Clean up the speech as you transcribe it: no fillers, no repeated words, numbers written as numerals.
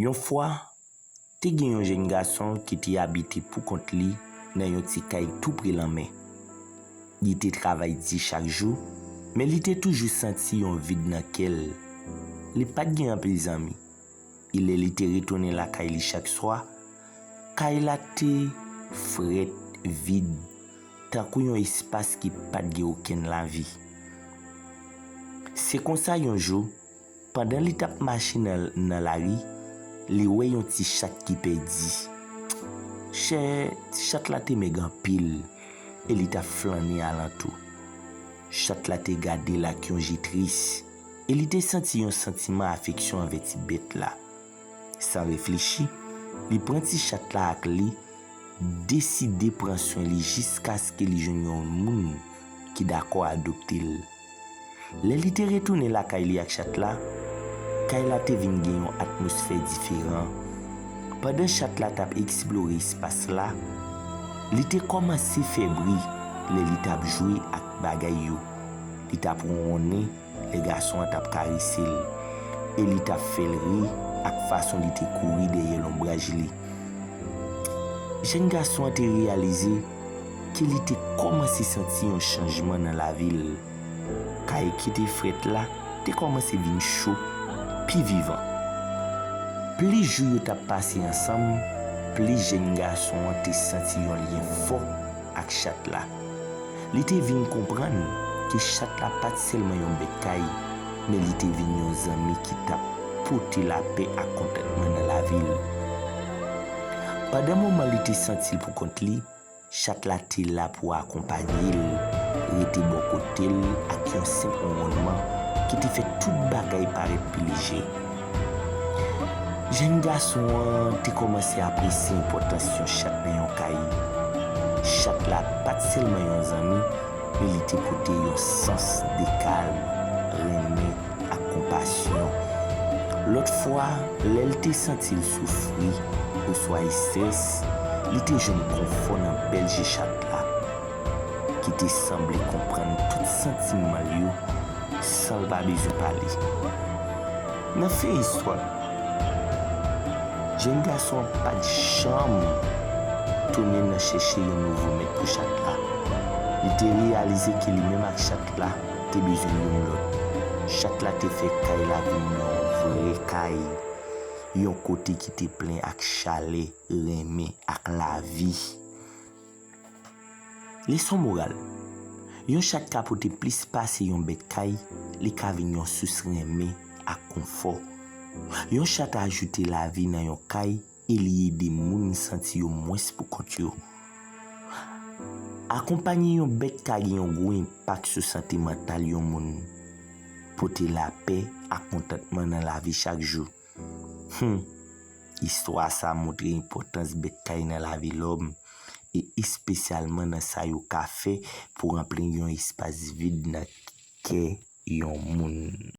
Yon fois, te gen yon jeune garçon qui te habité pour compte li dans yon ti kay tout près la main. Il te travaille di chaque jour, mais il te toujours senti yon vide dans kel. Li pas gen un peu amis. Il te retourné la kay li chaque soir. Kay la te fret vide, tant yon espace qui pas gen aucun la vie. C'est comme ça yon jour, pendant li tap marché dans la rue, li wè yon ti chat qui perdi. Che, ti chat la te megan pile, et li ta flâné alentour. Chat la te gade la ki yon jitris, et li te senti yon sentiment affection avec ti bête la. Sans réfléchir, li prend ti chat la ak li, décide prendre soin li jusqu'à ce que li joue yon moun qui d'accord adopter l. Le li te retourné la kay li ak chat la, kay la te vin gen yon atmosphère différent. Pendant chat la tap explorer espace là, li te commencé fébri, le li tap jouer ak bagay yo. Li tap ronronné, les garçons tap caressé et li tap fait ri ak façon li te courir derrière l'ombrage li. Jeune garçon te réalisé qu'il était commencé sentir un changement dans la ville. Kay qui te fret là, te commencé vin chaud, puis vivant. Plus jours t'a passé ensemble, plus jeune garçon te senti un lien fort avec chat là. Li te vin comprendre que chat là pas seulement un bête kay, mais li te vin un ami qui t'a porté la paix et contentement dans la ville. Pendant moment li te senti pour compte li, chat là te là pour accompagner il était bon côté avec un simple ronronnement qui te fait tout bagay paraître plus léger. Jeune garçon te commencé à apprécier l'importance de chat dans yon kay. Chat là pas seulement yon ami, mais il te porté un sens de calme, rené et compassion. L'autre fois, l'elle te senti souffrir ou soit stress, il te jeune confort dans belge chat là, qui te semblé comprendre tout sentiment yo sans pas besoin parler. Dans fait histoire, jeune garçon pas de chambre tourner dans chercher un nouveau maître pour chat là. Il te réalisé que lui-même avec chat là, te besoin de l'autre. Chat là te fait kay la vie vrai kay. Yon côté qui te plein avec chalet, remé avec la vie. Leçon morale. Yon chat ka pote plus passer yon bête kay, li ka vin yon sous remé ak confort. Yon chat a ajouté la vie dans yon kay, et li aide moun senti yon moins pour compte yo. Accompagner yon bête kay yon gros impact sur santé mentale yon moun. Porter la paix et contentement dans la vie chaque jour. Histoire ça montre l'importance bête kay dans la vie l'homme et spécialement dans ça yo ka fait pour remplir un espace vide dans cœur yon moun.